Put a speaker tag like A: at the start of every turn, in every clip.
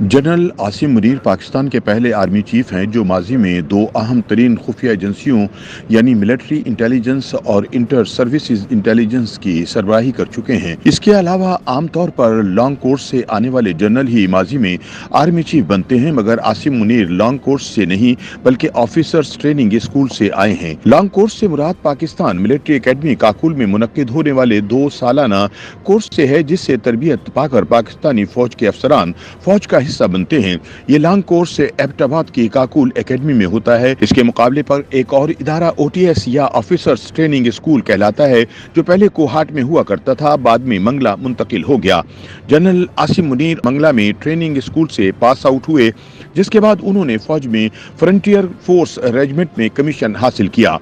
A: General Asim Munir Pakistan के पहले army chief हैं जो माजी में दो अहम तरीन खुफिया एजेंसियों यानी मिलिट्री इंटेलिजेंस और इंटर सर्विसेज इंटेलिजेंस की सरबराही कर चुके हैं। इसके अलावा आमतौर पर लॉन्ग कोर्स से आने वाले जनरल ही माजी में आर्मी चीफ बनते हैं, मगर आसिम मुनीर लॉन्ग कोर्स से नहीं बल्कि ऑफिसर्स ट्रेनिंग स्कूल से आए हैं। लॉन्ग कोर्स से मुराद पाकिस्तान मिलिट्री एकेडमी काकुल में मुनक्किद होने वाले 2 सालाना कोर्स से है, जिससे तरबियत पाकर पाकिस्तानी फौज के अफसरान फौज का हिस्सा बनते हैं। ये लॉन्ग कोर्स से एबटाबाद की काकुल एकेडमी में होता है। इसके मुकाबले पर एक और इदारा OTS या ऑफिसर्स ट्रेनिंग स्कूल कहलाता है, जो पहले कोहाट में हुआ करता था, बाद में मंगला मुंतकिल हो गया। जनरल आसिम मुनीर मंगला में ट्रेनिंग स्कूल से पास आउट हुए, जिसके बाद उन्होंने फौज में फ्रंटियर फोर्स रेजिमेंट में कमीशन हासिल किया।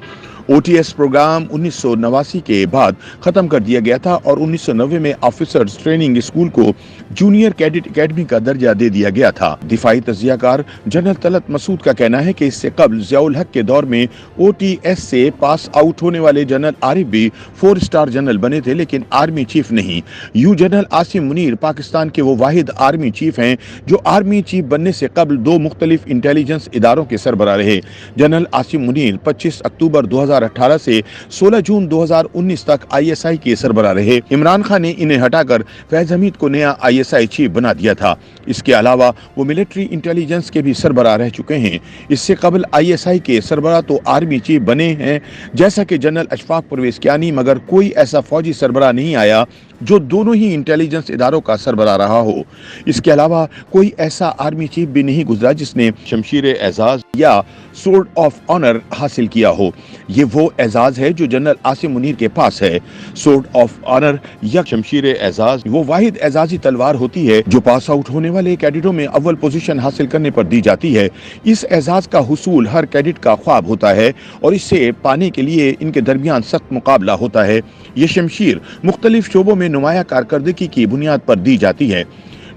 A: OTS प्रोग्राम 1989 के बाद खत्म कर दिया गया था और 1990 में ऑफिसर्स ट्रेनिंग स्कूल को जूनियर कैडेट एकेडमी का दर्जा दे दिया गया था। दिफाई तजियाकार जनरल तलत मसूद का कहना है कि इससे कबल ज़ियाउल हक के दौर में OTS से पास आउट होने वाले जनरल आरिफ भी 4 स्टार जनरल बने थे, लेकिन आर्मी चीफ नहीं। यूं जनरल आसिम मुनीर पाकिस्तान के वो वाहिद आर्मी चीफ हैं जो आर्मी चीफ बनने से कबल 2 मुख्तलिफ इंटेलिजेंस इदारों के सरबराह रहे। जनरल आसिम मुनीर 25 अक्टूबर 2018 से 16 जून 2019 तक ISI के सरबराह रहे। इमरान खान ने इन्हें हटाकर फैज हमीद को नया ISI चीफ बना दिया था। इसके अलावा वो मिलिट्री इंटेलिजेंस के भी सरबराह रह चुके हैं। इससे कबल ISI के सरबराह तो आर्मी चीफ बने हैं जैसा कि जनरल अशफाक परवेज कियानी, मगर कोई ऐसा फौजी सरबराह नहीं आया जो दोनों ही इंटेलिजेंस इदारों का सरबराह रहा हो। इसके अलावा कोई ऐसा आर्मी चीफ भी नहीं गुजरा जिसने शमशीर एजाज या सोर्ड ऑफ ऑनर हासिल किया हो। ये वो एजाज है जो जनरल आसिम मुनीर के पास है। सोर्ड ऑफ ऑनर या शमशीर एजाज वो वाहिद एजाजी तलवार होती है जो पास आउट होने वाले कैडेटों में अव्वल पोजीशन हासिल करने पर दी जाती है। इस एजाज का हुसूल हर कैडेट का ख्वाब होता है और इसे पाने के लिए इनके दरमियान सख्त मुकाबला होता है। ये शमशीर मुख्तलिफ शोबों में नुमाया कारकर्दगी की बुनियाद पर दी जाती है।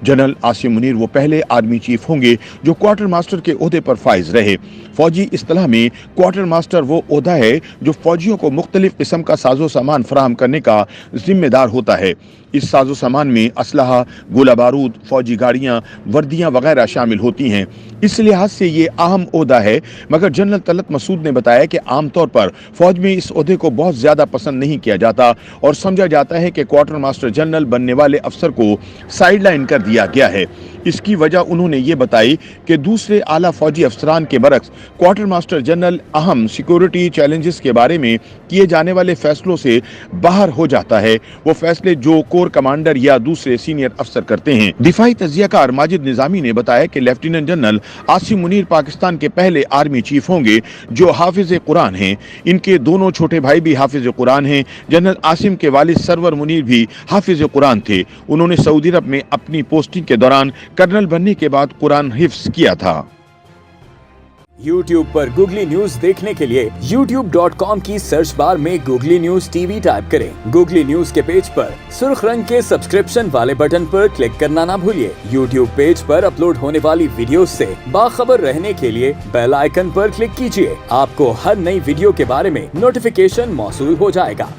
A: जनरल आसिम मुनीर वो पहले आर्मी चीफ होंगे जो क्वार्टर मास्टर के ओहदे पर फाइज रहे। फौजी इस्तिलाह में क्वार्टर मास्टर वो ओहदा है जो फौजियों को मुख्तलिफ किस्म का साजो सामान फराहम करने का जिम्मेदार होता है। इस साजो सामान में असलहा, गोला बारूद, फौजी गाड़ियाँ, वर्दियाँ वगैरह शामिल होती हैं। इस लिहाज से ये अहम ओहदा है, मगर जनरल तलत मसूद ने बताया कि आमतौर पर फौज में इस ओहदे को बहुत ज़्यादा पसंद नहीं किया जाता और समझा जाता है कि क्वार्टर मास्टर जनरल बनने वाले अफसर को साइडलाइन कर दिया गया है। इसकी वजह उन्होंने ये बताई कि दूसरे आला फौजी अफसरान के बरक्स क्वार्टर मास्टर जनरल अहम सिक्योरिटी चैलेंजेस के बारे में किए जाने वाले फैसलों से बाहर हो जाता है। वो फैसले जो कोर कमांडर या दूसरे सीनियर अफसर करते हैं। दिफाई तजियाकार माजिद निजामी ने बताया कि लेफ्टिनेंट जनरल आसिम मुनीर पाकिस्तान के पहले आर्मी चीफ होंगे जो हाफिज कुरान हैं। इनके दोनों छोटे भाई भी हाफिज कुरान हैं। जनरल आसिम के वालिद सरवर मुनीर भी हाफिज कुरान थे। उन्होंने सऊदी अरब में अपनी पोस्टिंग के दौरान कर्नल बनने के बाद कुरान हिफ्ज किया था।
B: YouTube पर गूगली न्यूज देखने के लिए youtube.com की सर्च बार में गूगली न्यूज TV टाइप करें। गूगली न्यूज के पेज पर सुर्ख रंग के सब्सक्रिप्शन वाले बटन पर क्लिक करना ना भूलिए। YouTube पेज पर अपलोड होने वाली वीडियोस से बाखबर रहने के लिए बेल आइकन पर क्लिक कीजिए। आपको हर नई वीडियो के बारे में नोटिफिकेशन मौसूल हो जाएगा।